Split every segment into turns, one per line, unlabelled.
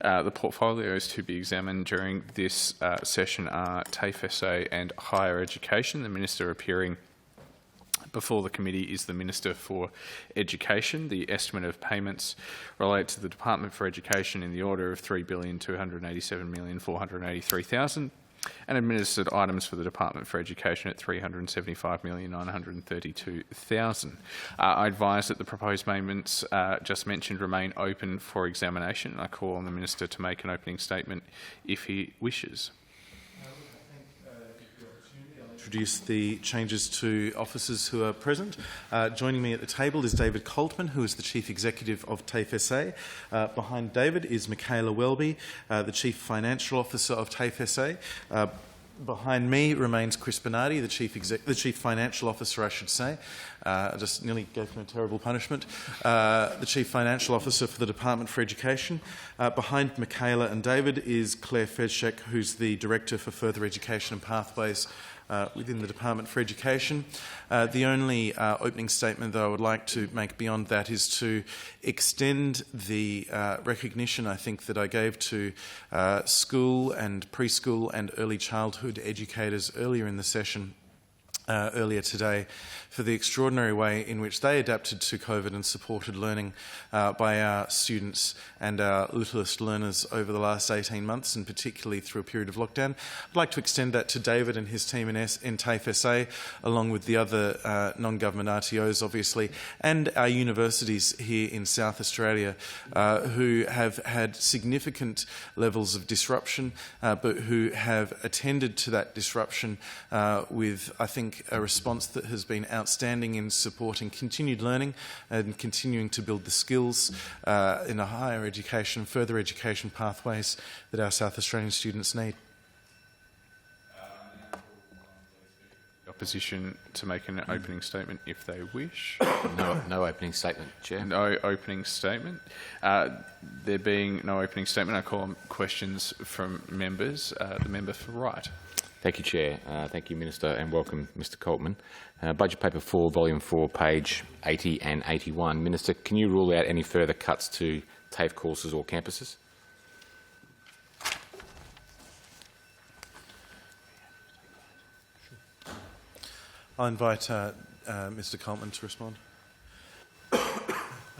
The portfolios to be examined during this session are TAFE SA and Higher Education. The Minister appearing before the committee is the Minister for Education. The estimate of payments relate to the Department for Education in the order of $3,287,483,000 and administered items for the Department for Education at $375,932,000. I advise that the proposed amendments just mentioned remain open for examination. I call on the Minister to make an opening statement if he wishes.
Introduce the changes to officers who are present. Joining me at the table is David Coltman, who is the Chief Executive of TAFE SA. Behind David is Michaela Welby, the Chief Financial Officer of TAFE SA. Behind me remains Chris Bernardi, the Chief Financial Officer, I should say. I just nearly gave him a terrible punishment. The Chief Financial Officer for the Department for Education. Behind Michaela and David is Claire Fezcek, who's the Director for Further Education and Pathways within the Department for Education. The only opening statement that I would like to make beyond that is to extend the recognition, I think, that I gave to school and preschool and early childhood educators earlier in the session, earlier today, for the extraordinary way in which they adapted to COVID and supported learning by our students and our littlest learners over the last 18 months, and particularly through a period of lockdown. I'd like to extend that to David and his team in TAFE SA, along with the other non-government RTOs, obviously, and our universities here in South Australia, who have had significant levels of disruption, but who have attended to that disruption with, I think, a response that has been outstanding in supporting continued learning and continuing to build the skills in a higher education, further education pathways that our South Australian students need.
Opposition to make an opening statement if they wish.
No opening statement, Chair.
No opening statement. There being no opening statement, I call on questions from members. The member for Wright.
Thank you, Chair. Thank you, Minister, and welcome, Mr Coltman. Budget Paper 4, Volume 4, page 80 and 81. Minister, can you rule out any further cuts to TAFE courses or campuses?
I'll invite Mr Coltman to respond.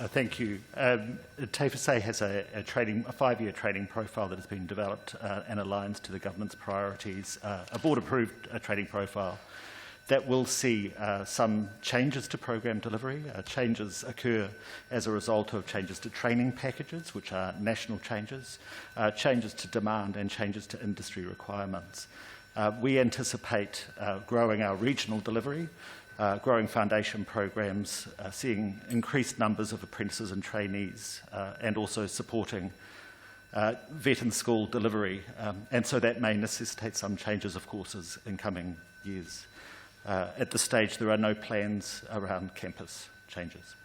Thank you. TAFE SA has a 5-year training profile that has been developed and aligns to the government's priorities, a board-approved training profile that will see some changes to program delivery. Changes occur as a result of changes to training packages, which are national changes, changes to demand and changes to industry requirements. We anticipate growing our regional delivery, growing foundation programs, seeing increased numbers of apprentices and trainees, and also supporting vet and school delivery. And so that may necessitate some changes of courses in coming years. At this stage, there are no plans around campus changes.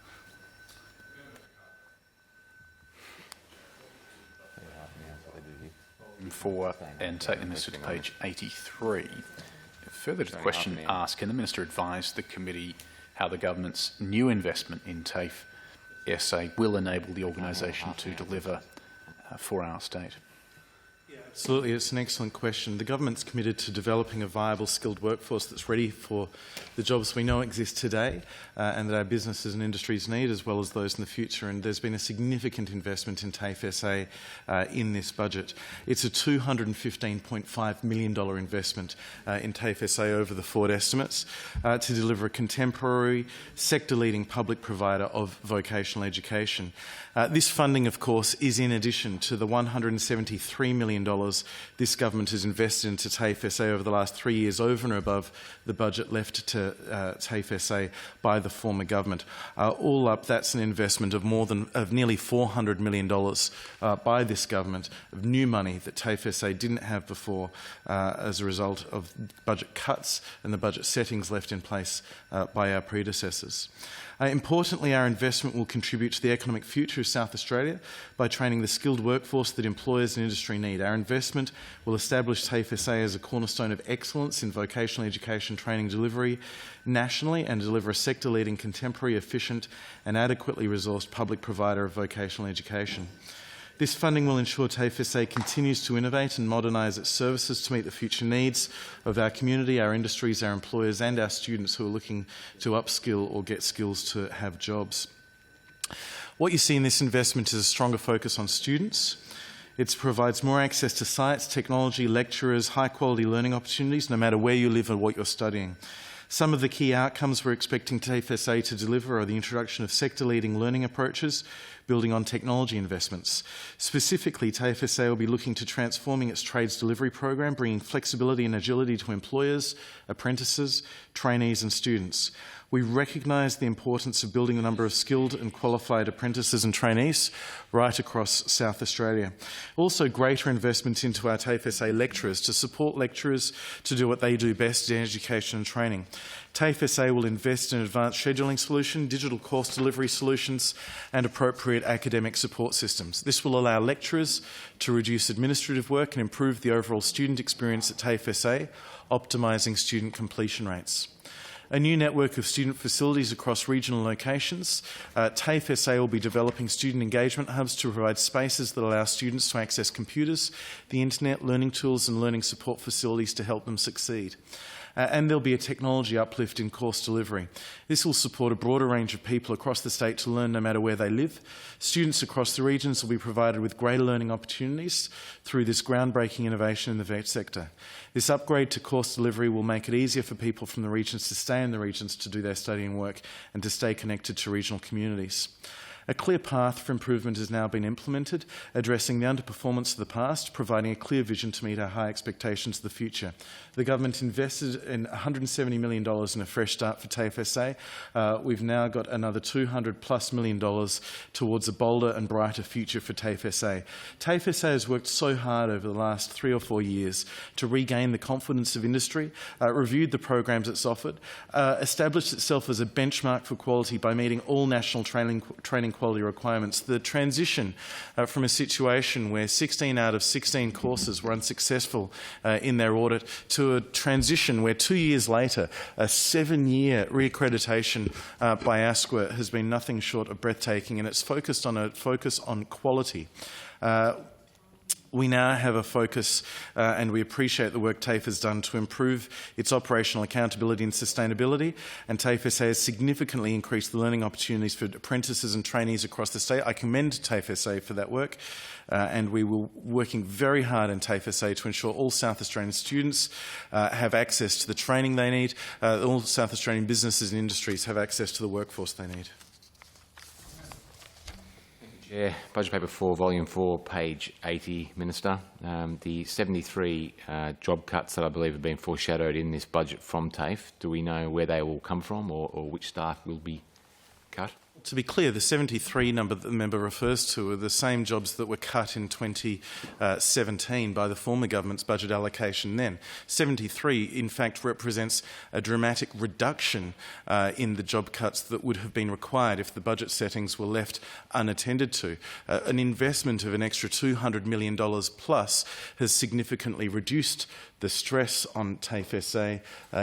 For and take the Minister to page 83. Further to the question asked, can the Minister advise the committee how the government's new investment in TAFE SA will enable the organisation to deliver for our state?
Absolutely, it's an excellent question. The government's committed to developing a viable, skilled workforce that's ready for the jobs we know exist today and that our businesses and industries need, as well as those in the future. And there's been a significant investment in TAFE SA in this budget. It's a $215.5 million investment in TAFE SA over the forward estimates to deliver a contemporary, sector-leading public provider of vocational education. This funding, of course, is in addition to the $173 million this government has invested into TAFE SA over the last 3 years, over and above the budget left to TAFE SA by the former government. All up, that's an investment of nearly $400 million by this government of new money that TAFE SA didn't have before as a result of budget cuts and the budget settings left in place by our predecessors. Importantly, our investment will contribute to the economic future of South Australia by training the skilled workforce that employers and industry need. Our investment will establish TAFE SA as a cornerstone of excellence in vocational education training delivery nationally and deliver a sector-leading, contemporary, efficient and adequately resourced public provider of vocational education. This funding will ensure TAFE SA continues to innovate and modernise its services to meet the future needs of our community, our industries, our employers and our students who are looking to upskill or get skills to have jobs. What you see in this investment is a stronger focus on students. It provides more access to science, technology, lecturers, high-quality learning opportunities, no matter where you live or what you're studying. Some of the key outcomes we're expecting TAFE SA to deliver are the introduction of sector-leading learning approaches, building on technology investments. Specifically, TAFE SA will be looking to transforming its trades delivery program, bringing flexibility and agility to employers, apprentices, trainees and students. We recognise the importance of building the number of skilled and qualified apprentices and trainees right across South Australia. Also, greater investment into our TAFE SA lecturers to support lecturers to do what they do best in education and training. TAFE SA will invest in advanced scheduling solution, digital course delivery solutions and appropriate academic support systems. This will allow lecturers to reduce administrative work and improve the overall student experience at TAFE SA, optimising student completion rates. A new network of student facilities across regional locations. TAFE SA will be developing student engagement hubs to provide spaces that allow students to access computers, the internet, learning tools and learning support facilities to help them succeed. And there'll be a technology uplift in course delivery. This will support a broader range of people across the state to learn no matter where they live. Students across the regions will be provided with greater learning opportunities through this groundbreaking innovation in the vet sector. This upgrade to course delivery will make it easier for people from the regions to stay in the regions to do their study and work and to stay connected to regional communities. A clear path for improvement has now been implemented, addressing the underperformance of the past, providing a clear vision to meet our high expectations of the future. The government invested in $170 million in a fresh start for TAFE SA. We've now got another $200+ million towards a bolder and brighter future for TAFE SA. TAFE SA has worked so hard over the last 3 or 4 years to regain the confidence of industry, reviewed the programs it's offered, established itself as a benchmark for quality by meeting all national training quality requirements. The transition from a situation where 16 out of 16 courses were unsuccessful in their audit to a transition where 2 years later a 7-year reaccreditation by ASQA has been nothing short of breathtaking, and it's focused on quality. We now have a focus, and we appreciate the work TAFE has done to improve its operational accountability and sustainability, and TAFE SA has significantly increased the learning opportunities for apprentices and trainees across the state. I commend TAFE SA for that work, and we were working very hard in TAFE SA to ensure all South Australian students have access to the training they need, all South Australian businesses and industries have access to the workforce they need.
Chair, Budget Paper 4, Volume 4, page 80, Minister. The 73 job cuts that I believe have been foreshadowed in this budget from TAFE, do we know where they will come from or which staff will be cut?
To be clear, the 73 number that the member refers to are the same jobs that were cut in 2017 by the former government's budget allocation then. 73, in fact, represents a dramatic reduction in the job cuts that would have been required if the budget settings were left unattended to. An investment of an extra $200 million plus has significantly reduced the stress on TAFE SA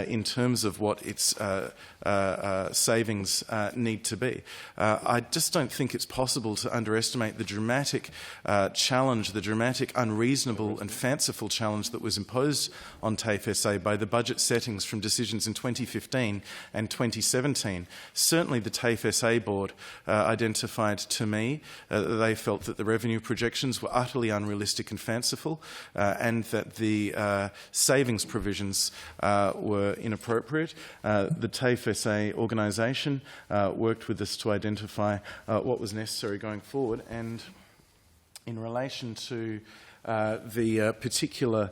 in terms of what its savings need to be. I just don't think it's possible to underestimate the dramatic challenge, the dramatic, unreasonable and fanciful challenge that was imposed on TAFE SA by the budget settings from decisions in 2015 and 2017. Certainly the TAFE SA board identified to me that they felt that the revenue projections were utterly unrealistic and fanciful and that the savings provisions were inappropriate. The TAFE SA organisation worked with us to identify what was necessary going forward, and in relation to the particular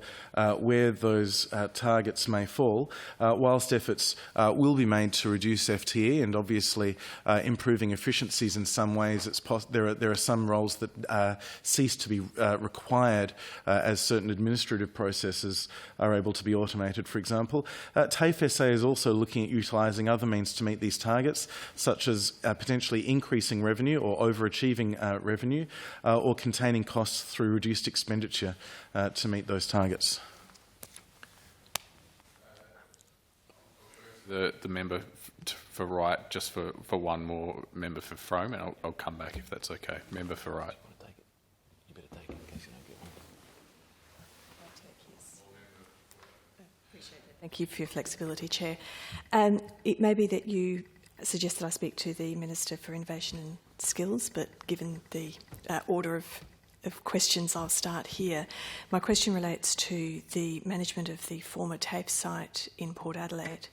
where those targets may fall, whilst efforts will be made to reduce FTE and obviously improving efficiencies in some ways, there are some roles that cease to be required as certain administrative processes are able to be automated, for example. TAFE SA is also looking at utilising other means to meet these targets, such as potentially increasing revenue or overachieving revenue or containing costs through reduced expenditure to meet those targets.
The member for Wright, just for one more member for Frome, and I'll come back if that's okay. Member for Wright.
Thank you for your flexibility, Chair. It may be that you suggest that I speak to the Minister for Innovation and Skills, but given the order of questions, I'll start here. My question relates to the management of the former TAFE site in Port Adelaide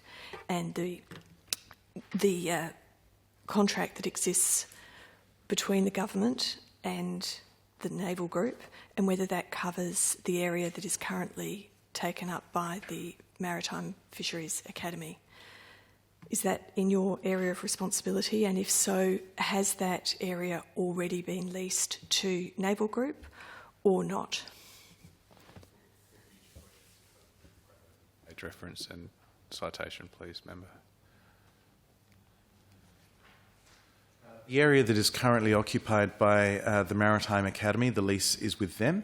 and the contract that exists between the government and the naval group, and whether that covers the area that is currently taken up by the Maritime Fisheries Academy. Is that in your area of responsibility? And if so, has that area already been leased to Naval Group or not?
Page reference and citation, please, member.
The area that is currently occupied by the Maritime Academy, the lease is with them.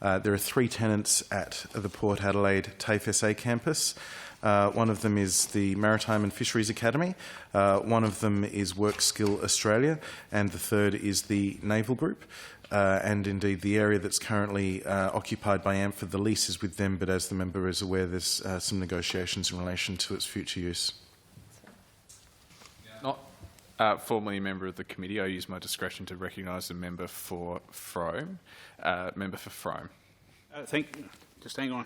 There are 3 tenants at the Port Adelaide TAFE SA campus. One of them is the Maritime and Fisheries Academy, one of them is Work Skill Australia, and the third is the Naval Group. And indeed, the area that's currently occupied by AMFA, the lease is with them, but as the member is aware, there's some negotiations in relation to its future use.
Not formally a member of the committee, I use my discretion to recognise the member for Frome. Member for Frome.
Just hang on.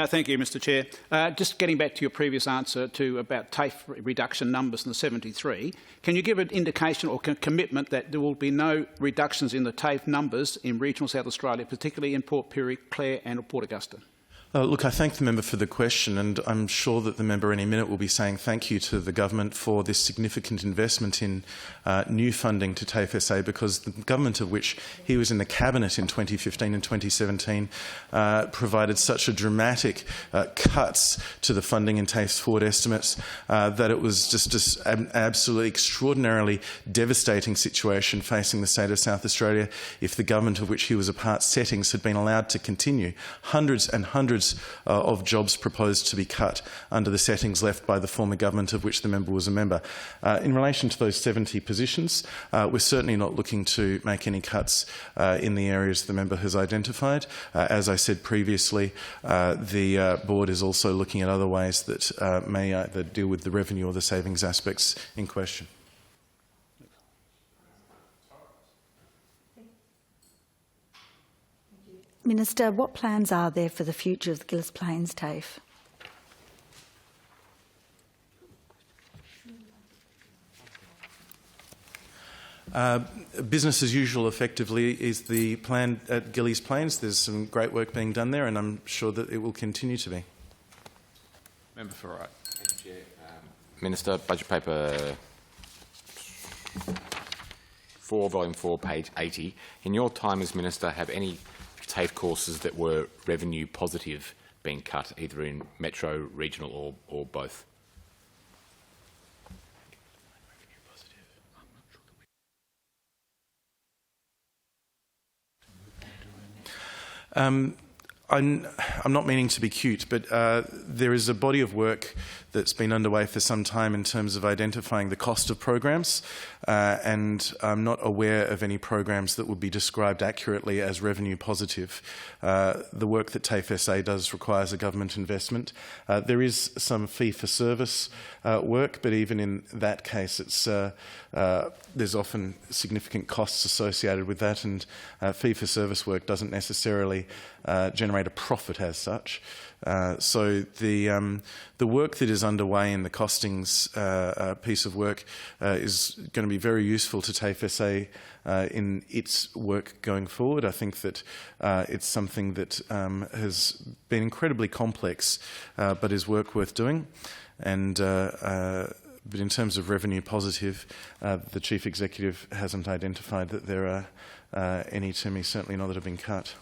Thank you, Mr Chair. Just getting back to your previous answer about TAFE reduction numbers in the 73, can you give an indication or commitment that there will be no reductions in the TAFE numbers in regional South Australia, particularly in Port Pirie, Clare and Port Augusta?
Look, I thank the member for the question, and I'm sure that the member any minute will be saying thank you to the government for this significant investment in new funding to TAFE SA, because the government of which he was in the cabinet in 2015 and 2017 provided such a dramatic cuts to the funding in TAFE's forward estimates that it was just an absolutely extraordinarily devastating situation facing the state of South Australia if the government of which he was a part settings had been allowed to continue. Hundreds and hundreds of jobs proposed to be cut under the settings left by the former government of which the member was a member. In relation to those 70 positions, we're certainly not looking to make any cuts in the areas the member has identified. As I said previously, the board is also looking at other ways that may either deal with the revenue or the savings aspects in question.
Minister, what plans are there for the future of the Gillis Plains TAFE?
Business as usual, effectively, is the plan at Gillies Plains. There's some great work being done there, and I'm sure that it will continue to be.
Member for Wright.
Thank you, Chair. Minister, budget paper 4, volume 4, page 80. In your time as Minister, have any TAFE courses that were revenue positive been cut, either in metro, regional or both?
I'm not meaning to be cute, but there is a body of work that's been underway for some time in terms of identifying the cost of programs, and I'm not aware of any programs that would be described accurately as revenue positive. The work that TAFE SA does requires a government investment. There is some fee-for-service work, but even in that case, there's often significant costs associated with that, and fee-for-service work doesn't necessarily generate a profit as such. So the work that is underway in the costings piece of work is going to be very useful to TAFE SA in its work going forward. I think that it's something that has been incredibly complex, but is work worth doing. And but in terms of revenue positive, the Chief Executive hasn't identified that there are any to me, certainly not that have been cut.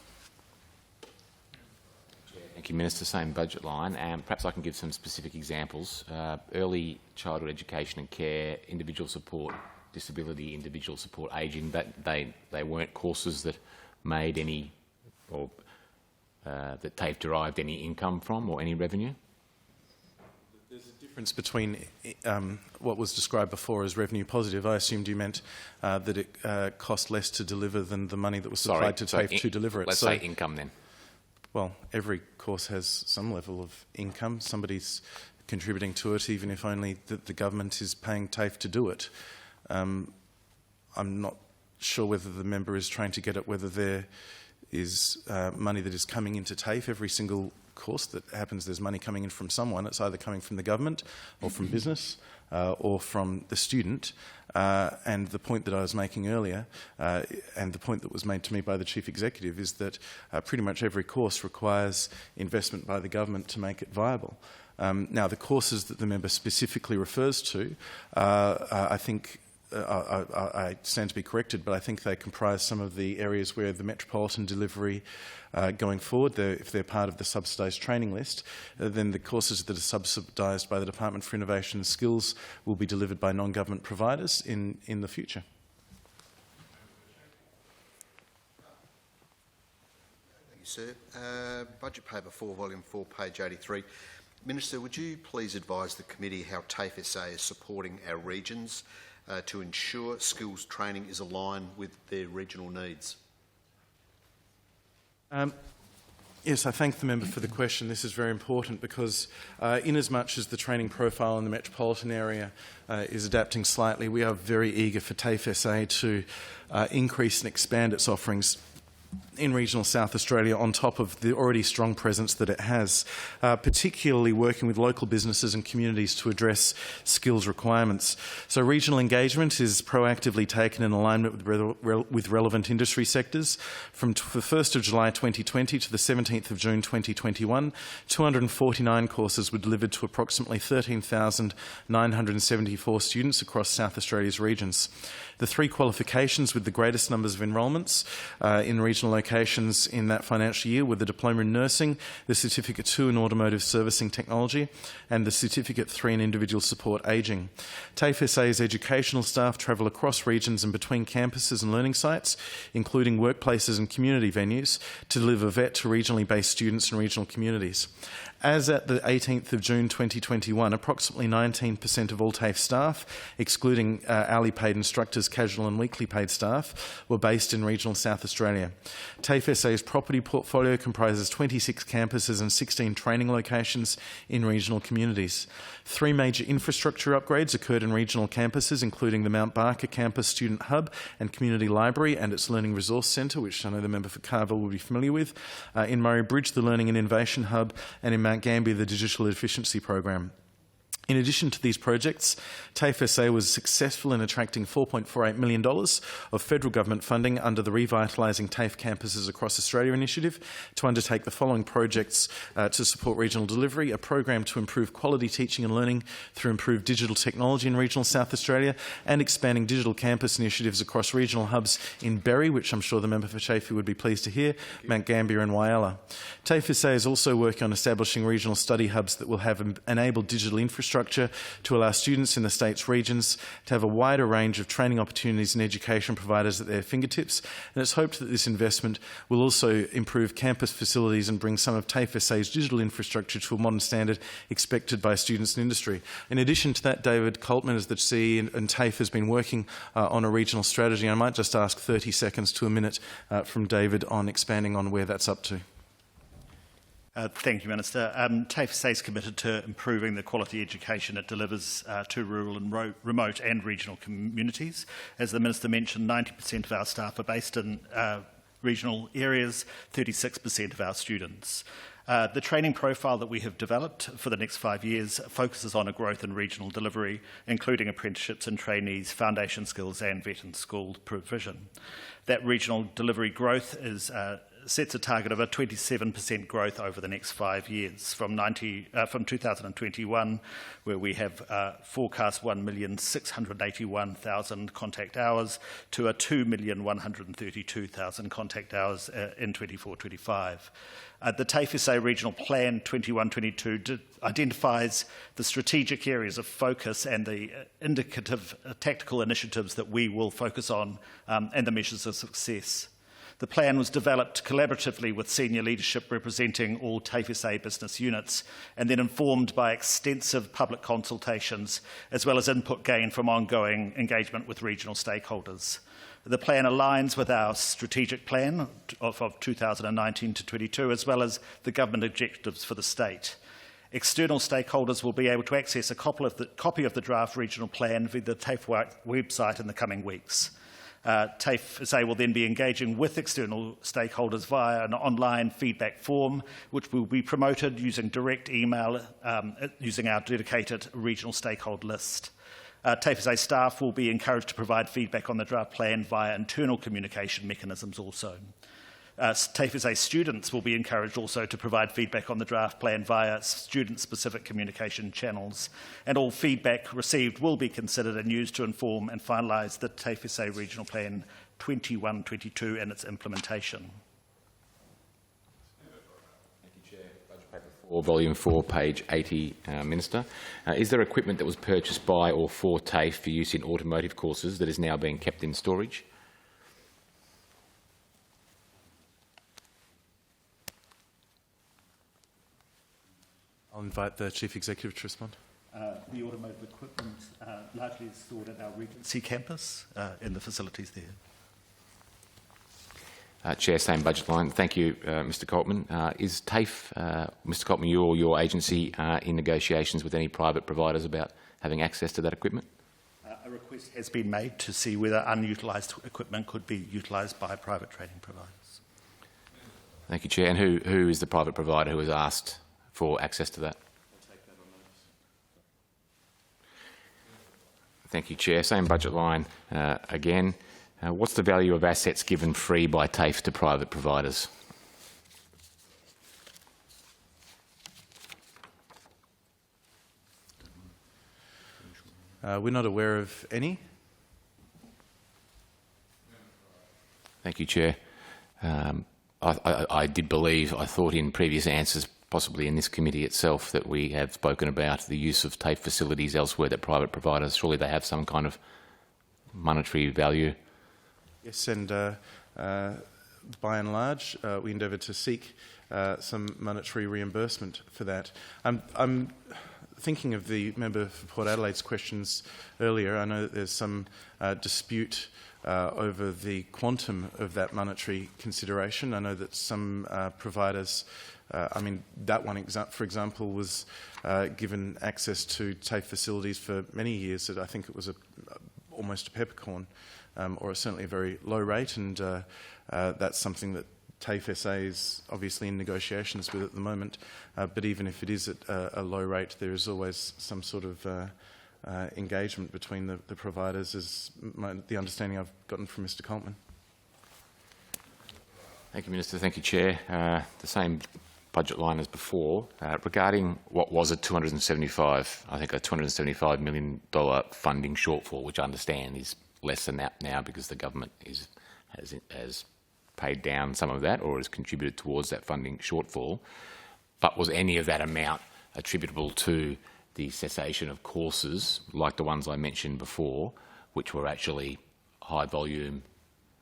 Thank you, Minister. Same budget line. Perhaps I can give some specific examples. Early childhood education and care, individual support, disability, individual support, ageing, they weren't courses that made any, or that TAFE derived any income from or any revenue?
There's a difference between what was described before as revenue positive. I assumed you meant that it cost less to deliver than the money that was supplied to TAFE to deliver it.
Let's say income then.
Well, every course has some level of income. Somebody's contributing to it, even if only the government is paying TAFE to do it. I'm not sure whether the member is trying to get at whether there is money that is coming into TAFE. Every single course that happens, there's money coming in from someone. It's either coming from the government or from business or from the student. And the point that I was making earlier, and the point that was made to me by the Chief Executive, is that pretty much every course requires investment by the government to make it viable. Now, the courses that the member specifically refers to, I think, I stand to be corrected, but I think they comprise some of the areas where the metropolitan delivery going forward, if they're part of the subsidised training list, then the courses that are subsidised by the Department for Innovation and Skills will be delivered by non-government providers in the future.
Thank you, sir. Budget Paper 4, Volume 4, page 83. Minister, would you please advise the committee how TAFE SA is supporting our regions to ensure skills training is aligned with their regional needs?
Yes, I thank the member for the question. This is very important because in as much as the training profile in the metropolitan area is adapting slightly, we are very eager for TAFE SA to increase and expand its offerings in regional South Australia on top of the already strong presence that it has, particularly working with local businesses and communities to address skills requirements. So regional engagement is proactively taken in alignment with relevant industry sectors. From the 1st of July 2020 to the 17th of June 2021, 249 courses were delivered to approximately 13,974 students across South Australia's regions. The three qualifications with the greatest numbers of enrolments in regional locations in that financial year were the Diploma in Nursing, the Certificate 2 in Automotive Servicing Technology, and the Certificate 3 in Individual Support Ageing. TAFE SA's educational staff travel across regions and between campuses and learning sites, including workplaces and community venues, to deliver VET to regionally based students and regional communities. As at the 18th of June 2021, approximately 19% of all TAFE staff, excluding hourly paid instructors, casual and weekly paid staff, were based in regional South Australia. TAFE SA's property portfolio comprises 26 campuses and 16 training locations in regional communities. 3 major infrastructure upgrades occurred in regional campuses, including the Mount Barker Campus Student Hub and Community Library and its Learning Resource Centre, which I know the member for Carville will be familiar with. In Murray Bridge, the Learning and Innovation Hub, and in Mount Gambier, the Digital Efficiency Program. In addition to these projects, TAFE SA was successful in attracting $4.48 million of federal government funding under the Revitalising TAFE Campuses Across Australia initiative to undertake the following projects to support regional delivery: a program to improve quality teaching and learning through improved digital technology in regional South Australia, and expanding digital campus initiatives across regional hubs in Berry, which I'm sure the member for Chaffey would be pleased to hear, Mount Gambier and Whyalla. TAFE SA is also working on establishing regional study hubs that will have enabled digital infrastructure to allow students in the state's regions to have a wider range of training opportunities and education providers at their fingertips, and it's hoped that this investment will also improve campus facilities and bring some of TAFE SA's digital infrastructure to a modern standard expected by students and industry. In addition to that, David Coltman, as the CE and TAFE, has been working on a regional strategy. I might just ask 30 seconds to a minute from David on expanding on where that's up to.
Thank you, Minister. TAFE SA is committed to improving the quality education it delivers to rural and remote and regional communities. As the Minister mentioned, 90% of our staff are based in regional areas, 36% of our students. The training profile that we have developed for the next 5 years focuses on a growth in regional delivery, including apprenticeships and trainees, foundation skills and vet and school provision. That regional delivery growth sets a target of a 27% growth over the next 5 years, from 2021, where we have forecast 1,681,000 contact hours, to a 2,132,000 contact hours in 24-25. The TAFE SA Regional Plan 21-22 identifies the strategic areas of focus and the indicative tactical initiatives that we will focus on and the measures of success. The plan was developed collaboratively with senior leadership representing all TAFE SA business units, and then informed by extensive public consultations, as well as input gained from ongoing engagement with regional stakeholders. The plan aligns with our strategic plan of 2019 to 22, as well as the government objectives for the state. External stakeholders will be able to access a copy of the draft regional plan via the TAFE website in the coming weeks. TAFE SA will then be engaging with external stakeholders via an online feedback form, which will be promoted using direct email, using our dedicated regional stakeholder list. TAFE SA staff will be encouraged to provide feedback on the draft plan via internal communication mechanisms also. TAFE SA students will be encouraged also to provide feedback on the draft plan via student-specific communication channels, and all feedback received will be considered and used to inform and finalise the TAFE SA Regional Plan 21-22 and its implementation.
Thank you, Chair. Budget paper 4, volume 4, page 80, Minister. Is there equipment that was purchased by or for TAFE for use in automotive courses that is now being kept in storage?
I'll invite the Chief Executive to respond.
The automotive equipment largely is stored at our Regency campus in the facilities there.
Chair, same budget line. Thank you, Mr Coltman. Is TAFE, Mr Coltman, you or your agency in negotiations with any private providers about having access to that equipment?
A request has been made to see whether unutilised equipment could be utilised by private trading providers.
Thank you, Chair. And who is the private provider who has asked for access to that? Thank you, Chair. Same budget line again. What's the value of assets given free by TAFE to private providers?
We're not aware of any.
Thank you, Chair. I did believe, I thought in previous answers, possibly in this committee itself, that we have spoken about the use of TAFE facilities elsewhere, that private providers, surely they have some kind of monetary value.
Yes, and by and large, we endeavour to seek some monetary reimbursement for that. I'm thinking of the member for Port Adelaide's questions earlier. I know that there's some dispute over the quantum of that monetary consideration. I know that some providers, I mean, that one, for example, was given access to TAFE facilities for many years. That I think it was almost a peppercorn, or certainly a very low rate, and that's something that TAFE SA is obviously in negotiations with at the moment. But even if it is at a low rate, there is always some sort of engagement between the providers, is the understanding I've gotten from Mr Coltman.
Thank you, Minister. Thank you, Chair. The same budget line as before. Regarding what was a $275 million funding shortfall, which I understand is less than that now because the government has paid down some of that or has contributed towards that funding shortfall. But was any of that amount attributable to the cessation of courses like the ones I mentioned before, which were actually high volume,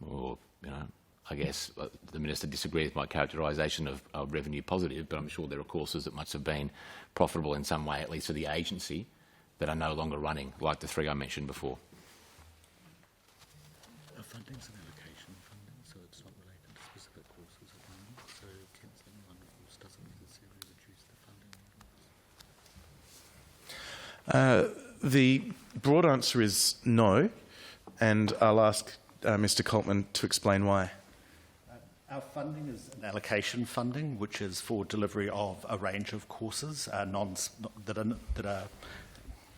or, you know, I guess the Minister disagrees with my characterisation of revenue positive, but I'm sure there are courses that must have been profitable in some way, at least for the agency, that are no longer running, like the 3 I mentioned before.
Funding's an allocation funding, so it's not related to specific courses at the moment, so cancelling one course doesn't necessarily reduce the funding.
The broad answer is no, and I'll ask Mr Coltman to explain why.
Our funding is an allocation funding, which is for delivery of a range of courses,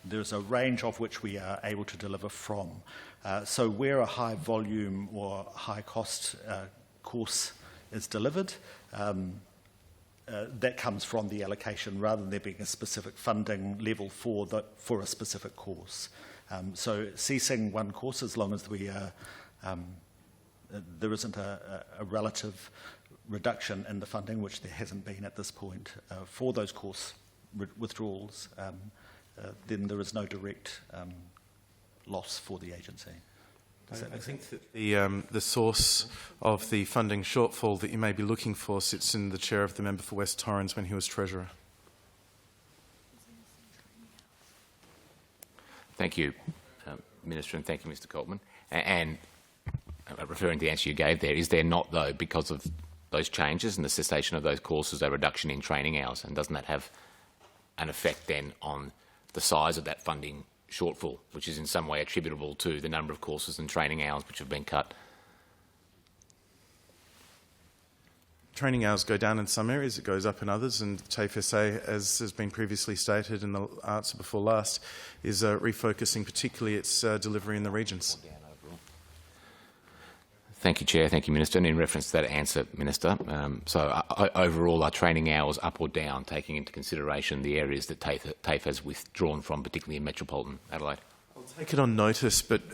there's a range of which we are able to deliver from. So where a high volume or high cost course is delivered, that comes from the allocation rather than there being a specific funding level for a specific course. So ceasing one course, as long as we there isn't a relative reduction in the funding, which there hasn't been at this point for those course withdrawals, then there is no direct loss for the agency.
I think that the source of the funding shortfall that you may be looking for sits in the chair of the member for West Torrens when he was Treasurer.
Thank you, Minister, and thank you, Mr Coltman. And referring to the answer you gave there, is there not, though, because of those changes and the cessation of those courses, a reduction in training hours? And doesn't that have an effect then on the size of that funding shortfall, which is in some way attributable to the number of courses and training hours which have been cut?
Training hours go down in some areas, it goes up in others, and TAFE SA, as has been previously stated in the answer before last, is refocusing particularly its delivery in the regions.
Thank you, Chair. Thank you, Minister. And in reference to that answer, Minister, overall, are training hours up or down, taking into consideration the areas that TAFE has withdrawn from, particularly in metropolitan Adelaide?
I'll take it on notice, but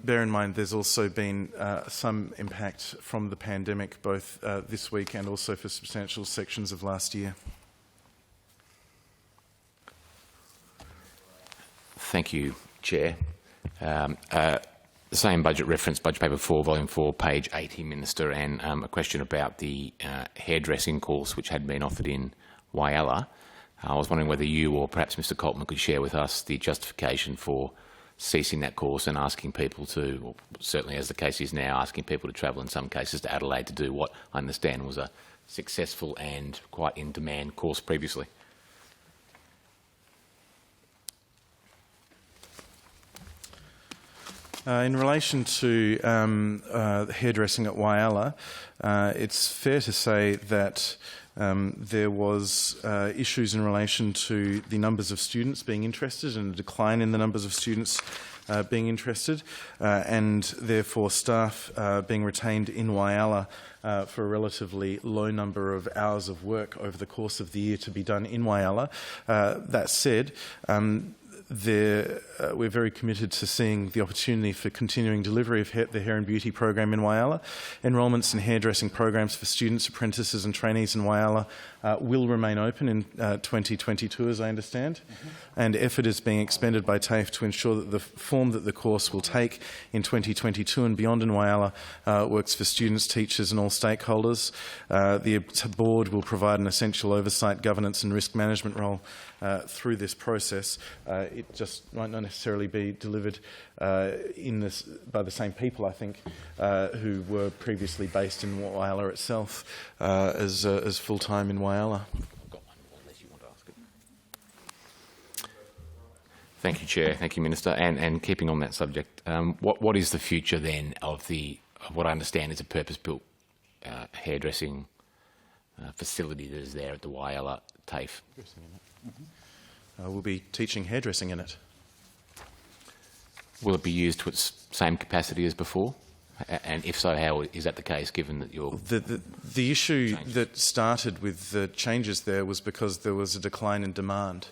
bear in mind there's also been some impact from the pandemic, both this week and also for substantial sections of last year.
Thank you, Chair. The same budget reference, budget paper 4, volume 4, page 80, Minister, and a question about the hairdressing course which had been offered in Whyalla. I was wondering whether you or perhaps Mr Coltman could share with us the justification for ceasing that course and asking people to, or certainly as the case is now, asking people to travel in some cases to Adelaide to do what I understand was a successful and quite in-demand course previously.
In relation to hairdressing at Whyalla, it's fair to say that there was issues in relation to the numbers of students being interested and a decline in the numbers of students being interested, and therefore staff being retained in Whyalla for a relatively low number of hours of work over the course of the year to be done in Whyalla. That said, we're very committed to seeing the opportunity for continuing delivery of the Hair and Beauty program in Whyalla. Enrolments in hairdressing programs for students, apprentices and trainees in Whyalla will remain open in 2022, as I understand, and effort is being expended by TAFE to ensure that the form that the course will take in 2022 and beyond in Whyalla works for students, teachers and all stakeholders. The board will provide an essential oversight, governance and risk management role through this process. It just might not necessarily be delivered by the same people, I think, who were previously based in Whyalla itself as full-time in Whyalla.
Thank you, Chair. Thank you, Minister. And keeping on that subject, what is the future then of what I understand is a purpose-built hairdressing facility that is there at the Whyalla TAFE?
We'll be teaching hairdressing in it.
Will it be used to its same capacity as before? And if so, how is that the case, given that you're...
The issue that started with the changes there was because there was a decline in demand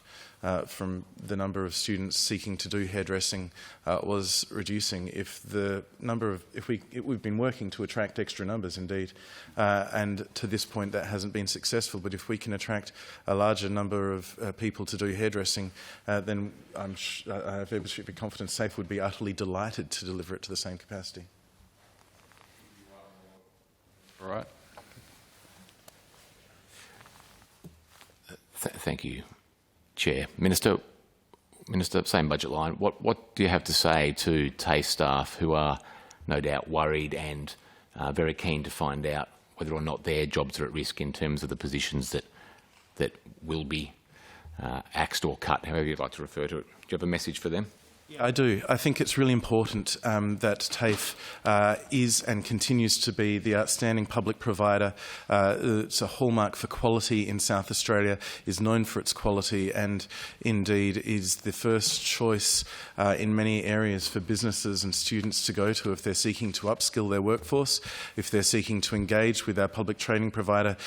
from the number of students seeking to do hairdressing was reducing. We've been working to attract extra numbers, indeed, and to this point that hasn't been successful. But if we can attract a larger number of people to do hairdressing, then I have every confidence TAFE would be utterly delighted to deliver it to the same capacity.
All right.
Thank you, Chair. Minister, same budget line. What do you have to say to TAFE staff who are no doubt worried and very keen to find out whether or not their jobs are at risk in terms of the positions that will be axed or cut, however you'd like to refer to it? Do you have a message for them?
Yeah, I do. I think it's really important that TAFE is and continues to be the outstanding public provider. It's a hallmark for quality in South Australia, is known for its quality and indeed is the first choice in many areas for businesses and students to go to if they're seeking to upskill their workforce, if they're seeking to engage with our public training provider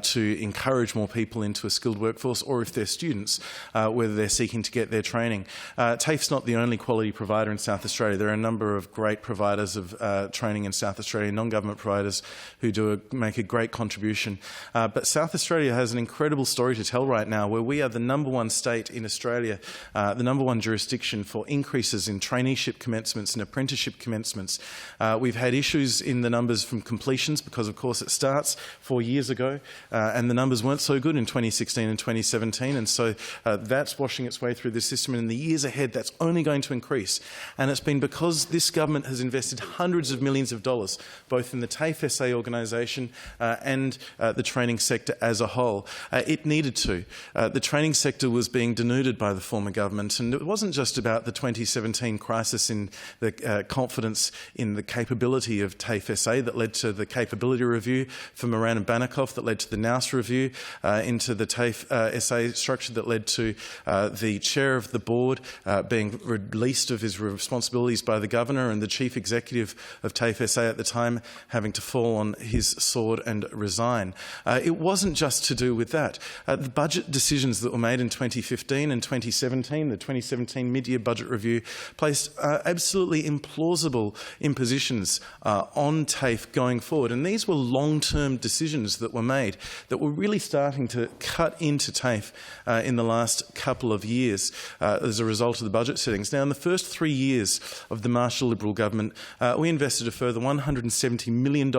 to encourage more people into a skilled workforce, or if they're students, whether they're seeking to get their training. TAFE's not the only quality provider in South Australia. There are a number of great providers of training in South Australia, non-government providers who make a great contribution. But South Australia has an incredible story to tell right now, where we are the #1 state in Australia, the #1 jurisdiction for increases in traineeship commencements and apprenticeship commencements. We've had issues in the numbers from completions because, of course, it starts 4 years ago, and the numbers weren't so good in 2016 and 2017, and so that's washing its way through the system. And in the years ahead, that's only going going to increase. And it's been because this government has invested hundreds of millions of dollars, both in the TAFE SA organisation and the training sector as a whole. It needed to. The training sector was being denuded by the former government, and it wasn't just about the 2017 crisis in the confidence in the capability of TAFE SA that led to the capability review for Moran and Banikoff, that led to the Nous review into the TAFE SA structure, that led to the chair of the board being released of his responsibilities by the governor, and the chief executive of TAFE SA at the time having to fall on his sword and resign. It wasn't just to do with that. The budget decisions that were made in 2015 and 2017, the 2017 mid-year budget review, placed absolutely implausible impositions on TAFE going forward. And these were long-term decisions that were made that were really starting to cut into TAFE in the last couple of years as a result of the budget settings. Now, in the first 3 years of the Marshall Liberal government, we invested a further $170 million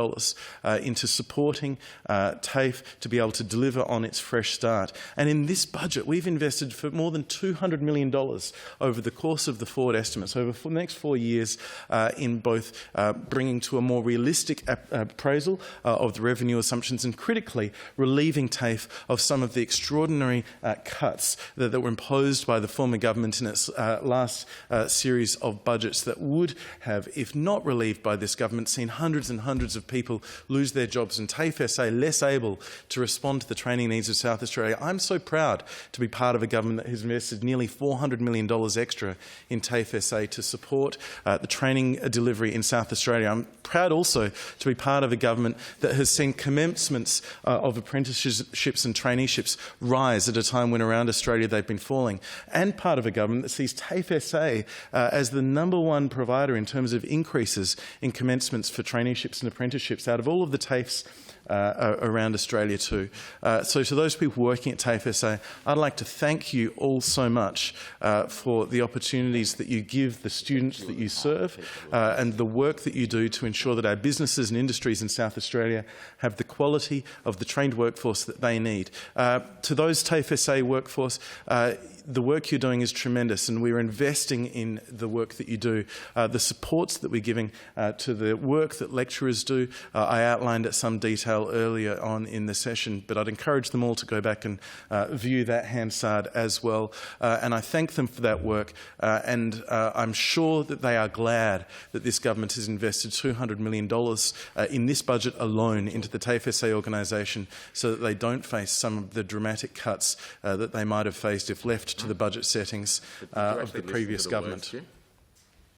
into supporting TAFE to be able to deliver on its fresh start. And in this budget, we've invested for more than $200 million over the course of the forward estimates, over the next 4 years, in both bringing to a more realistic appraisal of the revenue assumptions and, critically, relieving TAFE of some of the extraordinary cuts that were imposed by the former government in its last series of budgets that would have, if not relieved by this government, seen hundreds and hundreds of people lose their jobs and TAFE SA less able to respond to the training needs of South Australia. I'm so proud to be part of a government that has invested nearly $400 million extra in TAFE SA to support the training delivery in South Australia. I'm proud also to be part of a government that has seen commencements of apprenticeships and traineeships rise at a time when around Australia they've been falling, and part of a government that sees TAFE SA as the #1 provider in terms of increases in commencements for traineeships and apprenticeships out of all of the TAFEs around Australia too. So to those people working at TAFE SA, I'd like to thank you all so much for the opportunities that you give the students that you serve and the work that you do to ensure that our businesses and industries in South Australia have the quality of the trained workforce that they need. To those TAFE SA workforce, the work you're doing is tremendous, and we're investing in the work that you do. The supports that we're giving to the work that lecturers do, I outlined at some detail earlier on in the session, but I'd encourage them all to go back and view that Hansard as well. And I thank them for that work, and I'm sure that they are glad that this government has invested $200 million in this budget alone into the TAFE SA organisation so that they don't face some of the dramatic cuts that they might have faced if left to the budget settings of the previous government.